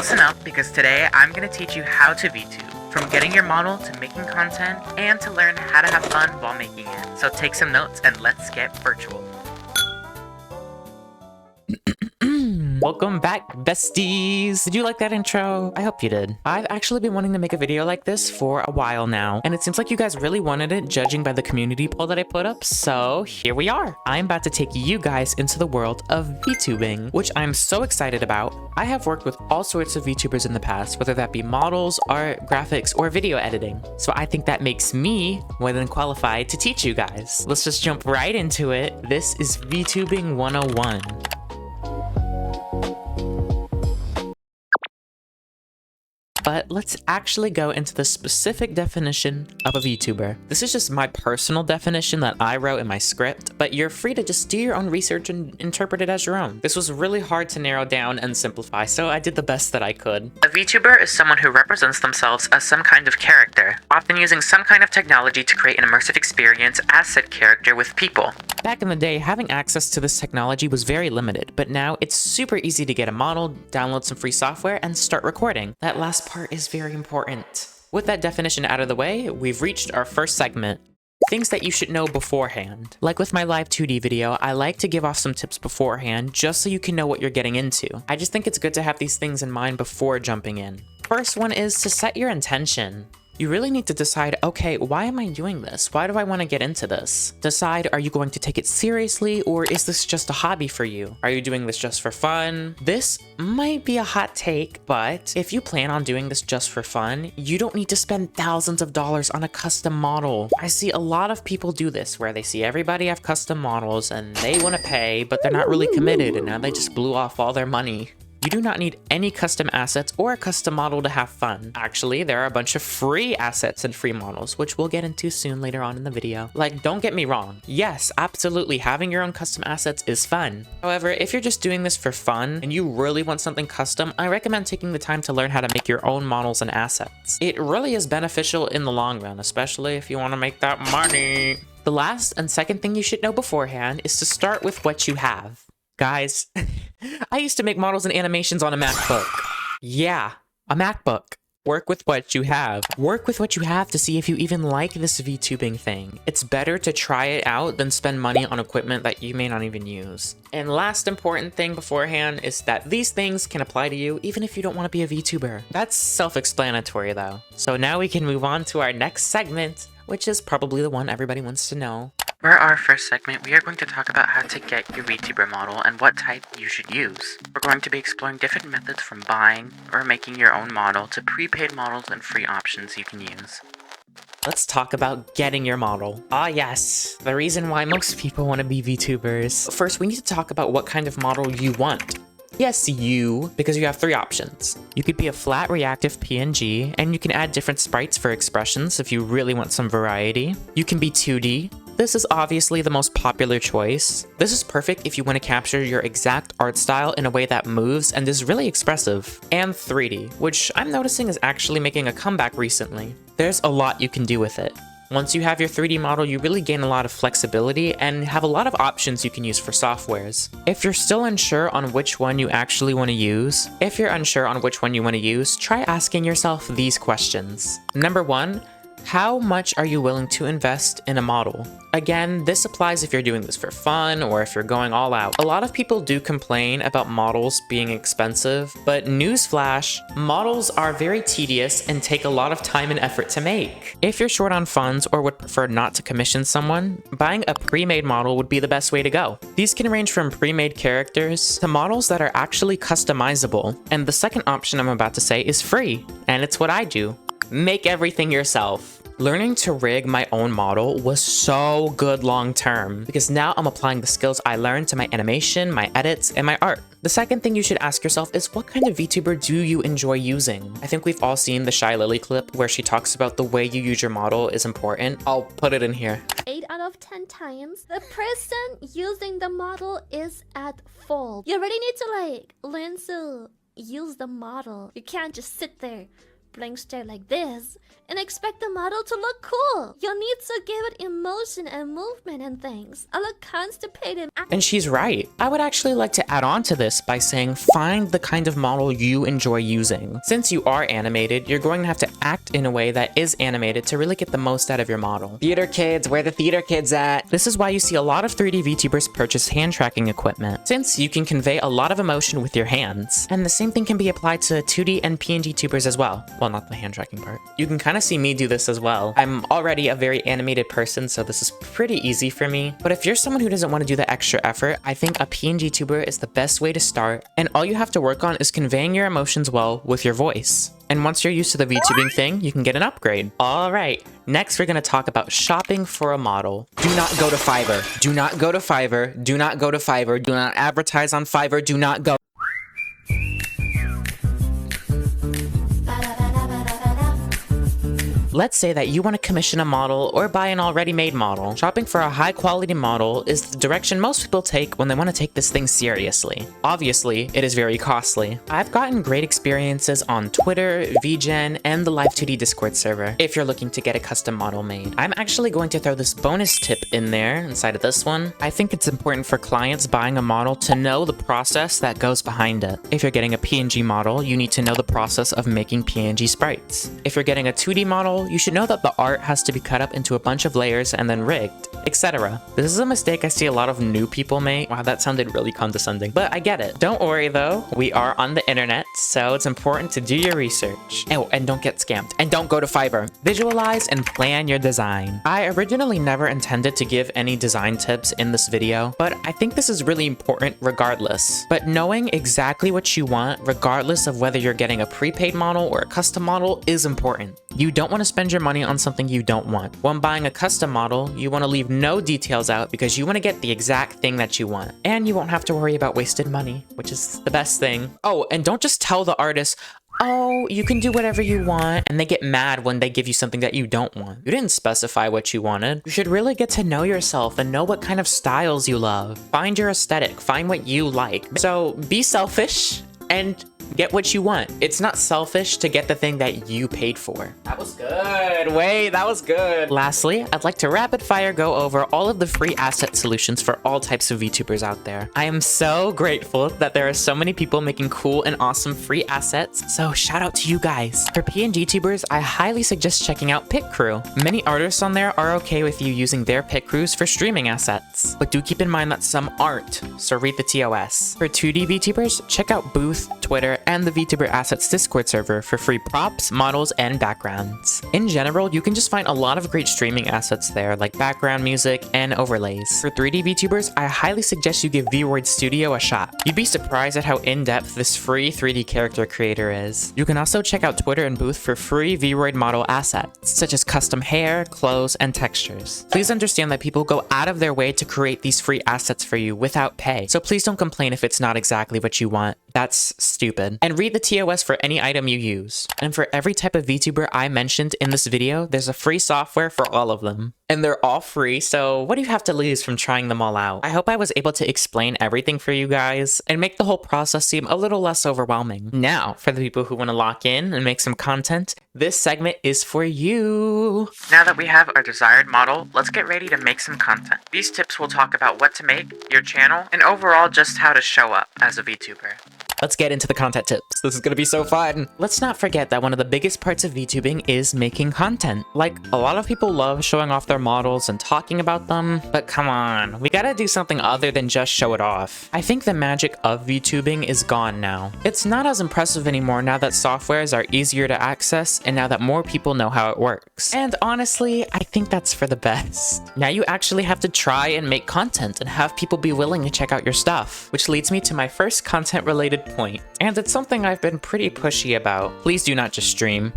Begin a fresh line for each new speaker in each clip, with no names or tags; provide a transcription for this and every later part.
listen up because today I'm going to teach you how to VTube, from getting your model to making content and to learn how to have fun while making it. So take some notes and let's get virtual.
Welcome back, besties! Did you like that intro? I hope you did. I've actually been wanting to make a video like this for a while now, and it seems like you guys really wanted it, judging by the community poll that I put up, so here we are. I'm about to take you guys into the world of VTubing, which I'm so excited about. I have worked with all sorts of VTubers in the past, whether that be models, art, graphics, or video editing, so I think that makes me more than qualified to teach you guys. Let's just jump right into it. This is VTubing 101. But let's actually go into the specific definition of a VTuber. This is just my personal definition that I wrote in my script, but you're free to just do your own research and interpret it as your own. This was really hard to narrow down and simplify, so I did the best that I could.
A VTuber is someone who represents themselves as some kind of character, often using some kind of technology to create an immersive experience as said character with people.
Back in the day, having access to this technology was very limited, but now it's super easy to get a model, download some free software, and start recording. That last part is very important. With that definition out of the way, we've reached our first segment. Things that you should know beforehand. Like with my live 2D video, I like to give off some tips beforehand just so you can know what you're getting into. I just think it's good to have these things in mind before jumping in. First one is to set your intention. You really need to decide, okay, why am I doing this? Why do I want to get into this? Decide, are you going to take it seriously or is this just a hobby for you? Are you doing this just for fun? This might be a hot take, but if you plan on doing this just for fun, you don't need to spend thousands of dollars on a custom model. I see a lot of people do this where they see everybody have custom models and they want to pay, but they're not really committed and now they just blew off all their money. You do not need any custom assets or a custom model to have fun. Actually, there are a bunch of free assets and free models, which we'll get into soon later on in the video. Like, don't get me wrong. Yes, absolutely, having your own custom assets is fun. However, if you're just doing this for fun and you really want something custom, I recommend taking the time to learn how to make your own models and assets. It really is beneficial in the long run, especially if you want to make that money. The last and second thing you should know beforehand is to start with what you have. Guys, I used to make models and animations on a MacBook. Yeah, a MacBook. Work with what you have. Work with what you have to see if you even like this VTubing thing. It's better to try it out than spend money on equipment that you may not even use. And last important thing beforehand is that these things can apply to you even if you don't want to be a VTuber. That's self-explanatory though. So now we can move on to our next segment, which is probably the one everybody wants to know.
For our first segment, we are going to talk about how to get your VTuber model and what type you should use. We're going to be exploring different methods from buying or making your own model to prepaid models and free options you can use.
Let's talk about getting your model. Ah yes, the reason why most people want to be VTubers. First, we need to talk about what kind of model you want. Yes, you, because you have three options. You could be a flat reactive PNG, and you can add different sprites for expressions if you really want some variety. You can be 2D. This is obviously the most popular choice. This is perfect if you want to capture your exact art style in a way that moves and is really expressive. And 3D, which I'm noticing is actually making a comeback recently. There's a lot you can do with it. Once you have your 3D model, you really gain a lot of flexibility and have a lot of options you can use for softwares. If you're still unsure on which one you actually want to use, try asking yourself these questions. Number 1, how much are you willing to invest in a model? Again, this applies if you're doing this for fun or if you're going all out. A lot of people do complain about models being expensive, but newsflash, models are very tedious and take a lot of time and effort to make. If you're short on funds or would prefer not to commission someone, buying a pre-made model would be the best way to go. These can range from pre-made characters to models that are actually customizable. And the second option I'm about to say is free, and it's what I do. Make everything yourself. Learning to rig my own model was so good long term because now I'm applying the skills I learned to my animation, my edits, and my art. The second thing you should ask yourself is what kind of VTuber do you enjoy using? I think we've all seen the Shy Lily clip where she talks about the way you use your model is important. I'll put it in here.
8 out of 10 times, the person using the model is at fault. You really need to learn to use the model. You can't just sit there blank stare like this and expect the model to look cool. You'll need to give it emotion and movement and things. I look constipated.
And she's right. I would actually like to add on to this by saying find the kind of model you enjoy using. Since you are animated, you're going to have to act in a way that is animated to really get the most out of your model. Theater kids, where the theater kids at? This is why you see a lot of 3D VTubers purchase hand tracking equipment, since you can convey a lot of emotion with your hands. And the same thing can be applied to 2D and PNG tubers as well. Well, not the hand tracking part. You can kind of see me do this as well. I'm already a very animated person, so this is pretty easy for me. But if you're someone who doesn't want to do the extra effort, I think a PNG tuber is the best way to start, and all you have to work on is conveying your emotions well with your voice. And once you're used to the VTubing thing, you can get an upgrade. All right, next we're gonna talk about shopping for a model. Do not go to Fiverr. Do not go to Fiverr. Do not go to Fiverr. Do not advertise on Fiverr. Do not go. Let's say that you want to commission a model or buy an already made model. Shopping for a high quality model is the direction most people take when they want to take this thing seriously. Obviously, it is very costly. I've gotten great experiences on Twitter, VGen, and the Live2D Discord server if you're looking to get a custom model made. I'm actually going to throw this bonus tip in there inside of this one. I think it's important for clients buying a model to know the process that goes behind it. If you're getting a PNG model, you need to know the process of making PNG sprites. If you're getting a 2D model, you should know that the art has to be cut up into a bunch of layers and then rigged, etc. This is a mistake I see a lot of new people make. Wow, that sounded really condescending, but I get it. Don't worry though, we are on the internet, so it's important to do your research. Oh, and don't get scammed. And don't go to Fiverr. Visualize and plan your design. I originally never intended to give any design tips in this video, but I think this is really important regardless. But knowing exactly what you want, regardless of whether you're getting a prepaid model or a custom model, is important. You don't want to spend your money on something you don't want. When buying a custom model, you want to leave no details out because you want to get the exact thing that you want. And you won't have to worry about wasted money, which is the best thing. Oh, and don't just tell the artist, oh, you can do whatever you want, and they get mad when they give you something that you don't want. You didn't specify what you wanted. You should really get to know yourself and know what kind of styles you love. Find your aesthetic, find what you like. So be selfish and get what you want. It's not selfish to get the thing that you paid for. That was good. Wait, that was good. Lastly, I'd like to rapid fire go over all of the free asset solutions for all types of VTubers out there. I am so grateful that there are so many people making cool and awesome free assets, so shout out to you guys. For PNG tubers, I highly suggest checking out Pit Crew. Many artists on there are okay with you using their pit crews for streaming assets, but do keep in mind that some aren't, so read the TOS. For 2D VTubers, check out Booth, Twitter, and the VTuber Assets Discord server for free props, models, and backgrounds. In general, you can just find a lot of great streaming assets there, like background music and overlays. For 3D VTubers, I highly suggest you give VTuber Studio a shot. You'd be surprised at how in-depth this free 3D character creator is. You can also check out Twitter and Booth for free VTuber model assets, such as custom hair, clothes, and textures. Please understand that people go out of their way to create these free assets for you without pay, so please don't complain if it's not exactly what you want. That's stupid. And read the TOS for any item you use. And for every type of VTuber I mentioned in this video, there's a free software for all of them. And they're all free, so what do you have to lose from trying them all out? I hope I was able to explain everything for you guys and make the whole process seem a little less overwhelming. Now, for the people who want to lock in and make some content, this segment is for you.
Now that we have our desired model, let's get ready to make some content. These tips will talk about what to make, your channel, and overall just how to show up as a VTuber.
Let's get into the content tips. This is gonna be so fun. Let's not forget that one of the biggest parts of VTubing is making content. Like, a lot of people love showing off their models and talking about them, but come on, we gotta do something other than just show it off. I think the magic of VTubing is gone now. It's not as impressive anymore now that softwares are easier to access and now that more people know how it works. And honestly, I think that's for the best. Now you actually have to try and make content and have people be willing to check out your stuff, which leads me to my first content related point. And it's something I've been pretty pushy about. Please do not just stream.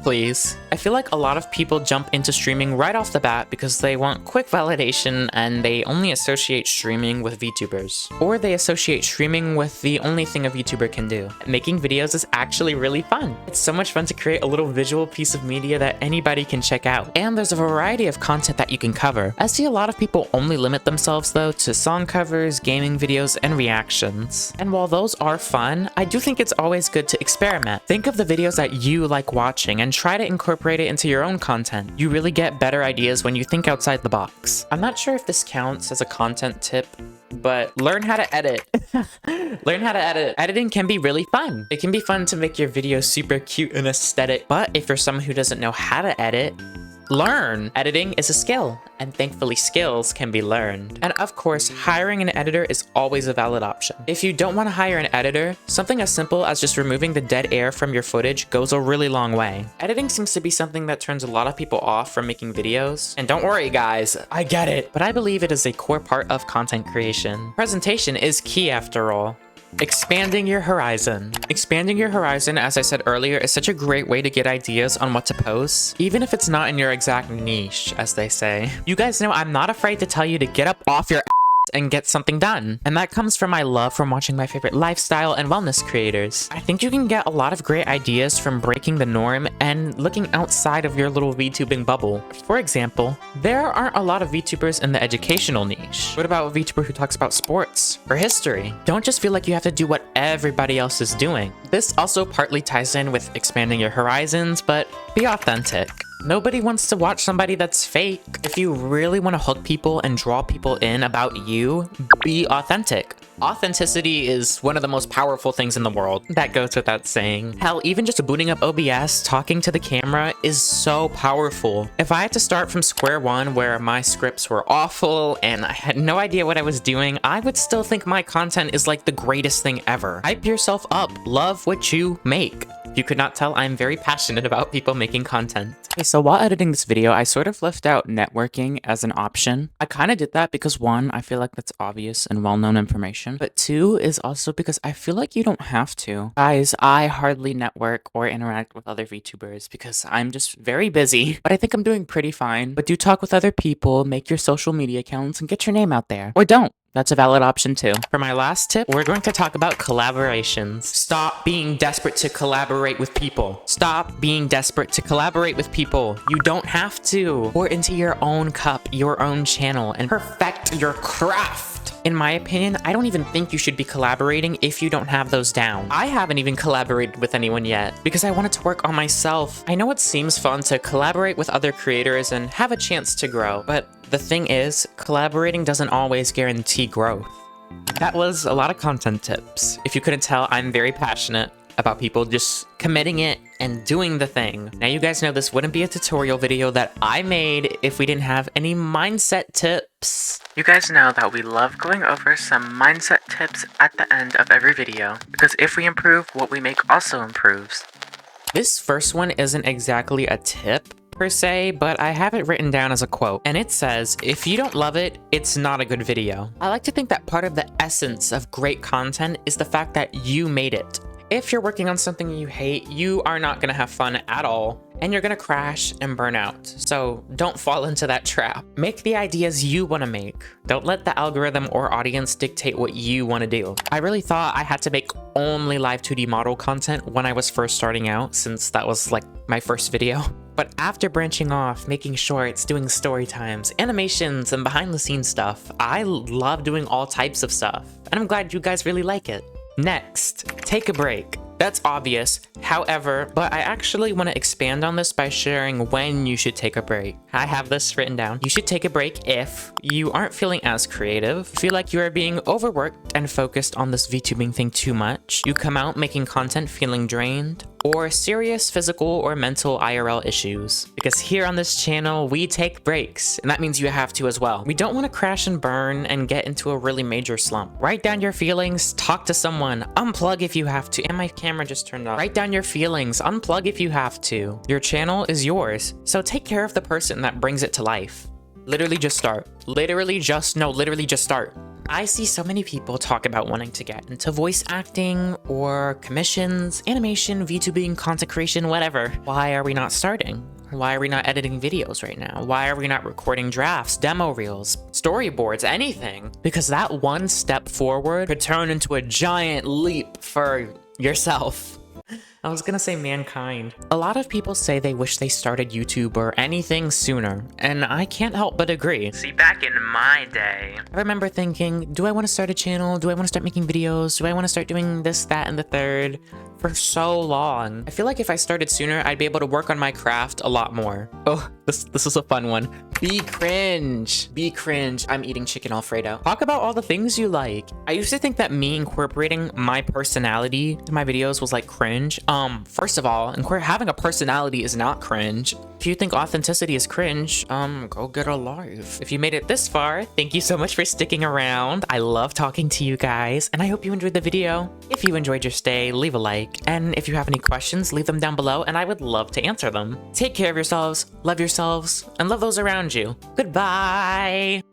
please. I feel like a lot of people jump into streaming right off the bat because they want quick validation and they only associate streaming with VTubers. Or they associate streaming with the only thing a VTuber can do. Making videos is actually really fun. It's so much fun to create a little visual piece of media that anybody can check out. And there's a variety of content that you can cover. I see a lot of people only limit themselves though to song covers, gaming videos, and reactions. And while those are fun, I do think it's always good to experiment. Think of the videos that you like watching and try to incorporate it into your own content. You really get better ideas when you think outside the box. I'm not sure if this counts as a content tip, but learn how to edit. Learn how to edit. Editing can be really fun. It can be fun to make your videos super cute and aesthetic, but if you're someone who doesn't know how to edit, learn. Editing is a skill, and thankfully skills can be learned. And of course, hiring an editor is always a valid option. If you don't want to hire an editor, something as simple as just removing the dead air from your footage goes a really long way. Editing seems to be something that turns a lot of people off from making videos. And don't worry guys, I get it, but I believe it is a core part of content creation. Presentation is key after all. Expanding your horizon. Expanding your horizon, as I said earlier, is such a great way to get ideas on what to post, even if it's not in your exact niche, as they say. You guys know I'm not afraid to tell you to get up off your and get something done. And that comes from my love from watching my favorite lifestyle and wellness creators. I think you can get a lot of great ideas from breaking the norm and looking outside of your little VTubing bubble. For example, there aren't a lot of VTubers in the educational niche. What about a VTuber who talks about sports or history? Don't just feel like you have to do what everybody else is doing. This also partly ties in with expanding your horizons, but be authentic. Nobody wants to watch somebody that's fake. If you really want to hook people and draw people in about you, be authentic. Authenticity is one of the most powerful things in the world. That goes without saying. Hell, even just booting up OBS, talking to the camera is so powerful. If I had to start from square one where my scripts were awful and I had no idea what I was doing, I would still think my content is like the greatest thing ever. Hype yourself up. Love what you make. If you could not tell, I'm very passionate about people making content. Okay, so while editing this video, I sort of left out networking as an option. I kind of did that because one, I feel like that's obvious and well-known information, but two is also because I feel like you don't have to. Guys, I hardly network or interact with other VTubers because I'm just very busy, but I think I'm doing pretty fine. But do talk with other people, make your social media accounts, and get your name out there. Or don't. That's a valid option too. For my last tip, we're going to talk about collaborations. Stop being desperate to collaborate with people. Stop being desperate to collaborate with people. You don't have to. Pour into your own cup, your own channel, and perfect your craft. In my opinion, I don't even think you should be collaborating if you don't have those down. I haven't even collaborated with anyone yet because I wanted to work on myself. I know it seems fun to collaborate with other creators and have a chance to grow, but the thing is, collaborating doesn't always guarantee growth. That was a lot of content tips. If you couldn't tell, I'm very passionate about people just committing it and doing the thing. Now you guys know this wouldn't be a tutorial video that I made if we didn't have any mindset tips.
You guys know that we love going over some mindset tips at the end of every video, because if we improve, what we make also improves.
This first one isn't exactly a tip per se, but I have it written down as a quote, and it says, if you don't love it, it's not a good video. I like to think that part of the essence of great content is the fact that you made it. If you're working on something you hate, you are not gonna have fun at all, and you're gonna crash and burn out. So don't fall into that trap. Make the ideas you wanna make. Don't let the algorithm or audience dictate what you wanna do. I really thought I had to make only live 2D model content when I was first starting out, since that was like my first video. But after branching off, making shorts, doing story times, animations, and behind the scenes stuff, I love doing all types of stuff. And I'm glad you guys really like it. Next, take a break. That's obvious, however, but I actually want to expand on this by sharing when you should take a break. I have this written down. You should take a break if you aren't feeling as creative, feel like you are being overworked and focused on this VTubing thing too much, you come out making content feeling drained, or serious physical or mental IRL issues. Because here on this channel, we take breaks, and that means you have to as well. We don't want to crash and burn and get into a really major slump. Write down your feelings, talk to someone, unplug if you have to, and my camera just turned off. Write down your feelings, unplug if you have to. Your channel is yours, so take care of the person that brings it to life. Literally just start. Literally just start. I see so many people talk about wanting to get into voice acting or commissions, animation, VTubing, content creation, whatever. Why are we not starting? Why are we not editing videos right now? Why are we not recording drafts, demo reels, storyboards, anything? Because that one step forward could turn into a giant leap for yourself. I was gonna say mankind. A lot of people say they wish they started YouTube or anything sooner, and I can't help but agree.
See, back in my day,
I remember thinking, do I want to start a channel? Do I want to start making videos? Do I want to start doing this, that, and the third? For so long. I feel like if I started sooner, I'd be able to work on my craft a lot more. Oh, this is a fun one. Be cringe. Be cringe. I'm eating chicken Alfredo. Talk about all the things you like. I used to think that me incorporating my personality to my videos was like cringe. First of all, having a personality is not cringe. If you think authenticity is cringe, go get a life. If you made it this far, thank you so much for sticking around. I love talking to you guys, and I hope you enjoyed the video. If you enjoyed your stay, leave a like. And if you have any questions, leave them down below and I would love to answer them. Take care of yourselves, love yourselves, and love those around you. Goodbye!